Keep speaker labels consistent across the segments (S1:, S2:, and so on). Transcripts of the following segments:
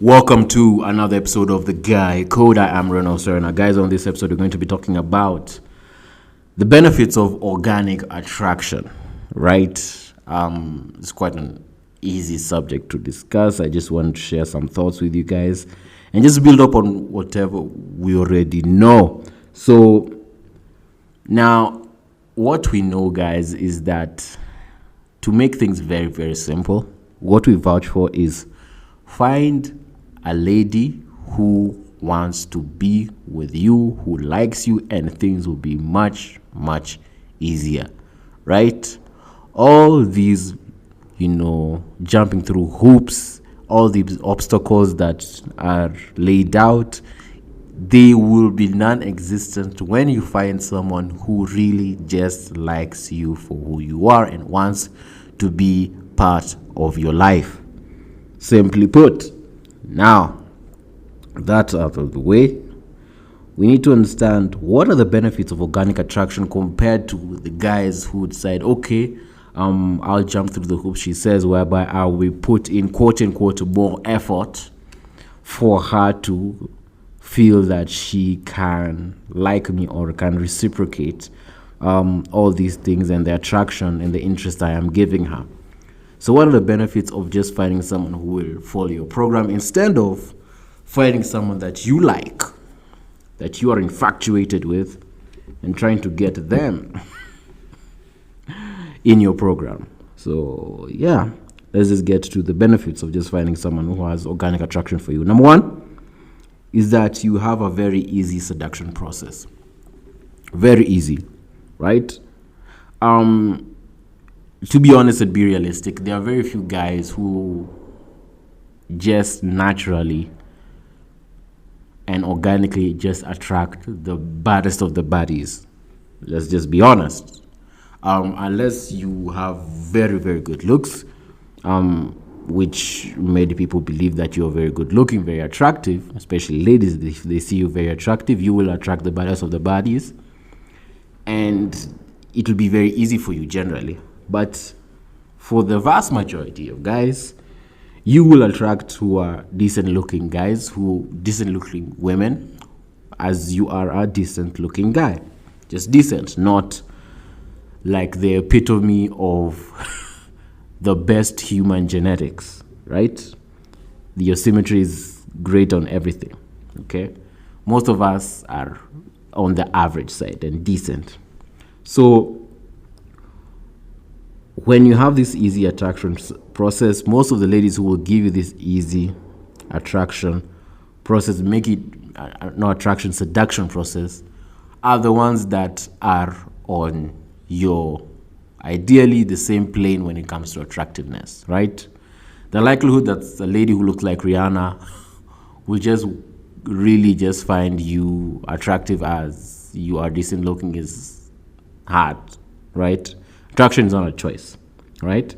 S1: Welcome to another episode of The Guy Code. I am Renault Serna. Guys, on this episode, we're going to be talking about the benefits of organic attraction, right? It's quite an easy subject to discuss. I just want to share some thoughts with you guys and just build up on whatever we already know. So, now, what we know, guys, is that to make things very, very simple, what we vouch for is find a lady who wants to be with you, who likes you, and things will be much, much easier, right? All these, jumping through hoops, all these obstacles that are laid out, they will be non-existent when you find someone who really just likes you for who you are and wants to be part of your life. Simply put, now that's out of the way, we need to understand what are the benefits of organic attraction compared to the guys who decide, okay, I'll jump through the hoops, she says, whereby I will put in quote unquote more effort for her to feel that she can like me or can reciprocate all these things and the attraction and the interest I am giving her. So what are the benefits of just finding someone who will follow your program instead of finding someone that you like, that you are infatuated with, and trying to get them in your program? So yeah, let's just get to the benefits of just finding someone who has organic attraction for you. Number one is that you have a very easy seduction process. Very easy, right? To be honest and be realistic, there are very few guys who just naturally and organically just attract the baddest of the baddies. Let's just be honest. Unless you have very, very good looks, which made people believe that you're very good looking, very attractive, especially ladies, if they see you very attractive, you will attract the baddest of the baddies. And it will be very easy for you generally. But for the vast majority of guys, you will attract who are decent looking guys, decent looking women, as you are a decent looking guy. Just decent, not like the epitome of the best human genetics, right? Your symmetry is great on everything, okay? Most of us are on the average side and decent. So when you have this easy attraction process, most of the ladies who will give you this easy attraction process, make it no attraction, seduction process, are the ones that are on your, ideally, the same plane when it comes to attractiveness, right? The likelihood that a lady who looks like Rihanna will just really just find you attractive as you are decent looking is hard, right? Attraction is not a choice, right?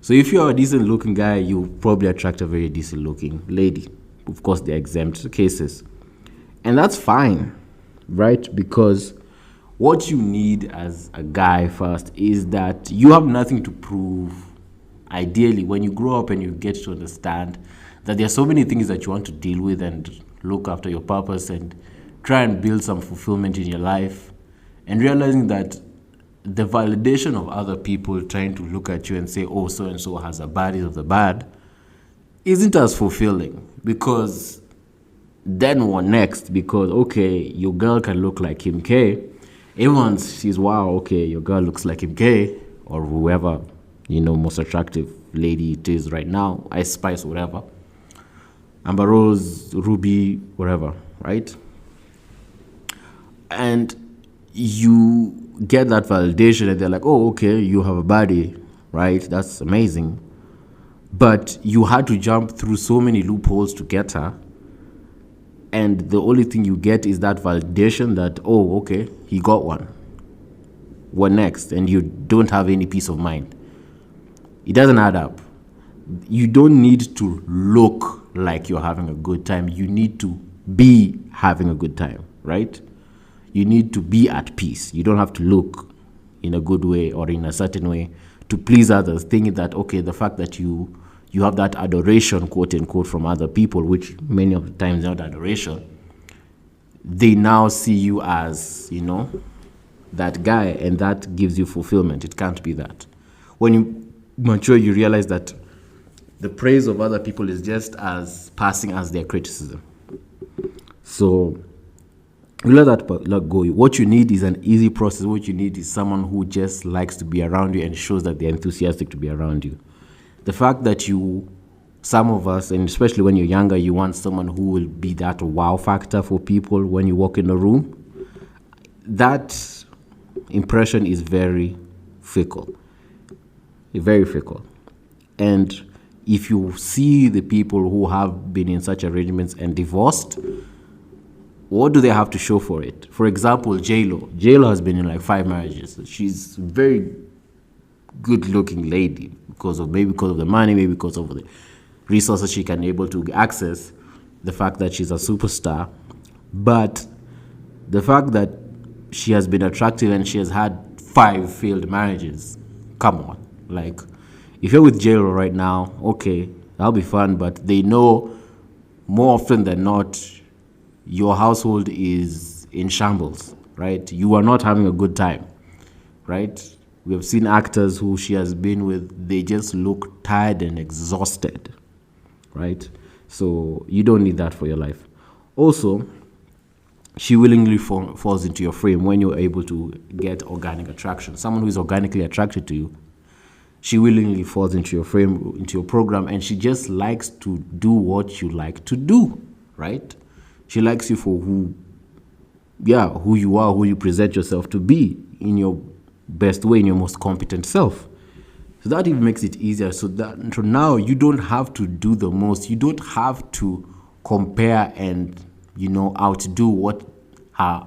S1: So if you're a decent looking guy, you probably attract a very decent looking lady. Of course, they're exempt cases. And that's fine, right? Because what you need as a guy first is that you have nothing to prove. Ideally, when you grow up and you get to understand that there are so many things that you want to deal with and look after your purpose and try and build some fulfillment in your life, and realizing that the validation of other people trying to look at you and say, oh, so-and-so has a baddie of the bad, isn't as fulfilling. Because then what next? Because, okay, your girl can look like Kim K. Everyone sees, wow, okay, your girl looks like Kim K. Or whoever, most attractive lady it is right now. Ice Spice, whatever. Amber Rose, Ruby, whatever, right? And you get that validation and they're like, oh, okay, you have a body, right? That's amazing. But you had to jump through so many loopholes to get her. And the only thing you get is that validation that, oh, okay, he got one. What next? And you don't have any peace of mind. It doesn't add up. You don't need to look like you're having a good time. You need to be having a good time, right? You need to be at peace. You don't have to look in a good way or in a certain way to please others, thinking that, okay, the fact that you you have that adoration, quote unquote, from other people, which many of the times not adoration. They now see you as, that guy, and that gives you fulfillment. It can't be that. When you mature, you realize that the praise of other people is just as passing as their criticism. So you let that go. What you need is an easy process. What you need is someone who just likes to be around you and shows that they're enthusiastic to be around you. The fact that some of us, and especially when you're younger, you want someone who will be that wow factor for people when you walk in a room. That impression is very fickle. Very fickle. And if you see the people who have been in such arrangements and divorced, what do they have to show for it? For example, J-Lo. J-Lo has been in like 5 marriages. She's a very good-looking lady because of the money, maybe because of the resources she can able to access, the fact that she's a superstar. But the fact that she has been attractive and she has had 5 failed marriages, come on. Like, if you're with J-Lo right now, okay, that'll be fun, but they know more often than not your household is in shambles, right? You are not having a good time, right? We have seen actors who she has been with, they just look tired and exhausted, right? So you don't need that for your life. Also, she willingly falls into your frame when you're able to get organic attraction. Someone who is organically attracted to you, she willingly falls into your frame, into your program, and she just likes to do what you like to do, right? She likes you for who you are, who you present yourself to be in your best way, in your most competent self. So that even makes it easier. So now you don't have to do the most. You don't have to compare and, outdo what her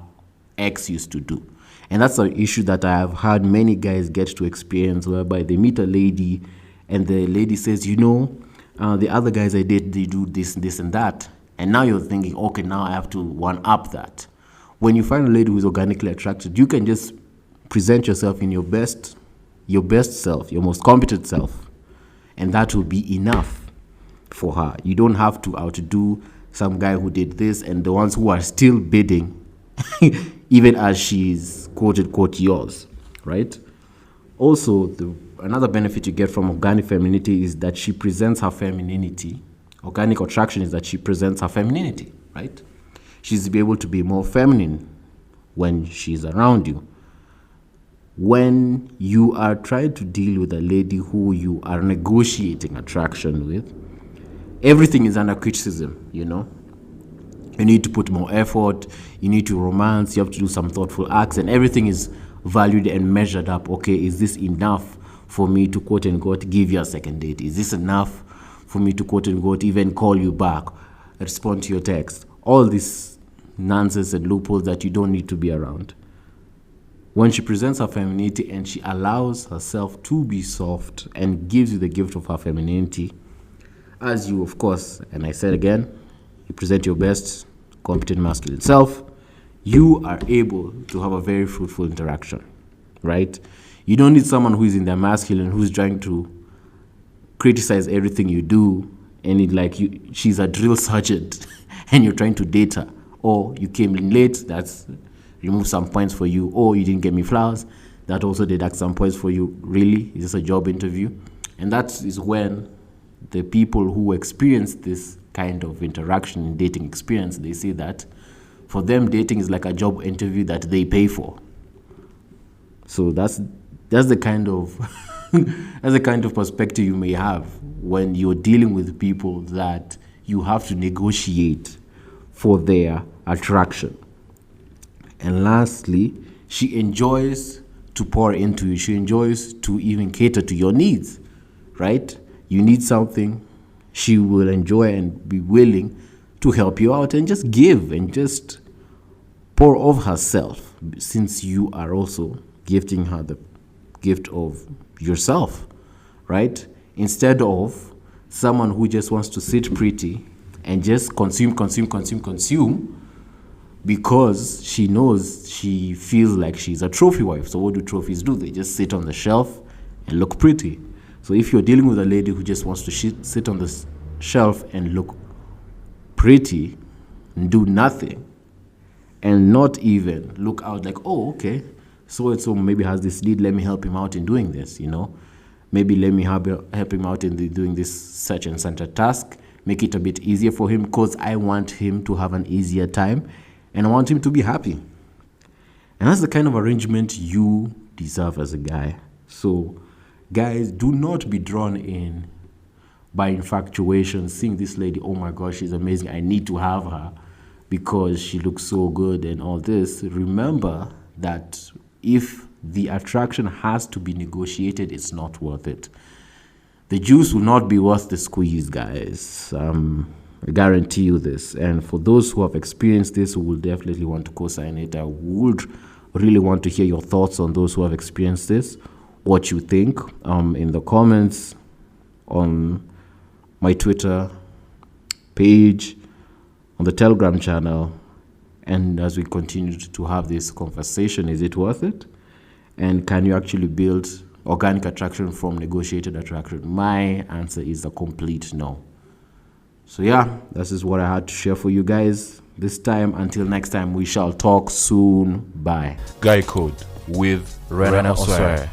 S1: ex used to do. And that's an issue that I have had many guys get to experience, whereby they meet a lady and the lady says, the other guys I date, they do this and that. And now you're thinking, okay, now I have to one-up that. When you find a lady who's organically attracted, you can just present yourself in your best self, your most competent self. And that will be enough for her. You don't have to outdo some guy who did this and the ones who are still bidding, even as she's quote-unquote yours, right? Also, another benefit you get from organic femininity is that she presents her femininity. Organic attraction is that she presents her femininity, right? She's able to be more feminine when she's around you. When you are trying to deal with a lady who you are negotiating attraction with, everything is under criticism, You need to put more effort, you need to romance, you have to do some thoughtful acts, and everything is valued and measured up. Okay, is this enough for me to quote-unquote give you a second date? Is this enough for me to quote-unquote even call you back, respond to your text? All this nonsense and loopholes that you don't need to be around. When she presents her femininity and she allows herself to be soft and gives you the gift of her femininity, as you, of course, and I said again, you present your best competent masculine self, you are able to have a very fruitful interaction, right? You don't need someone who is in their masculine, who's trying to criticize everything you do, and she's a drill sergeant and you're trying to date her, or you came in late, that's remove some points for you, or you didn't get me flowers, that also deducts some points for you. Really? Is this a job interview? And that is when the people who experience this kind of interaction in dating experience, they say that for them, dating is like a job interview that they pay for. So that's the kind of that's the kind of perspective you may have when you're dealing with people that you have to negotiate for their attraction. And lastly, she enjoys to pour into you. She enjoys to even cater to your needs, right? You need something, she will enjoy and be willing to help you out and just give and just pour of herself, since you are also gifting her the gift of yourself, right? Instead of someone who just wants to sit pretty and just consume, because she feels like she's a trophy wife. So what do trophies do? They just sit on the shelf and look pretty. So if you're dealing with a lady who just wants to sit on the shelf and look pretty and do nothing, and not even look out like, oh, okay, so and so maybe has this need, let me help him out in doing this, maybe let me help him out in doing this such and such a task, make it a bit easier for him, because I want him to have an easier time and I want him to be happy. And that's the kind of arrangement you deserve as a guy. So guys, do not be drawn in by infatuation, seeing this lady, oh my gosh, she's amazing, I need to have her because she looks so good and all this. Remember that if the attraction has to be negotiated, it's not worth it. The juice will not be worth the squeeze, guys. I guarantee you this. And for those who have experienced this, who will definitely want to co-sign it, I would really want to hear your thoughts on those who have experienced this, what you think in the comments, on my Twitter page, on the Telegram channel. And as we continue to have this conversation, is it worth it? And can you actually build organic attraction from negotiated attraction? My answer is a complete no. So yeah, this is what I had to share for you guys this time. Until next time, we shall talk soon. Bye.
S2: Guy Code with Rena Osware.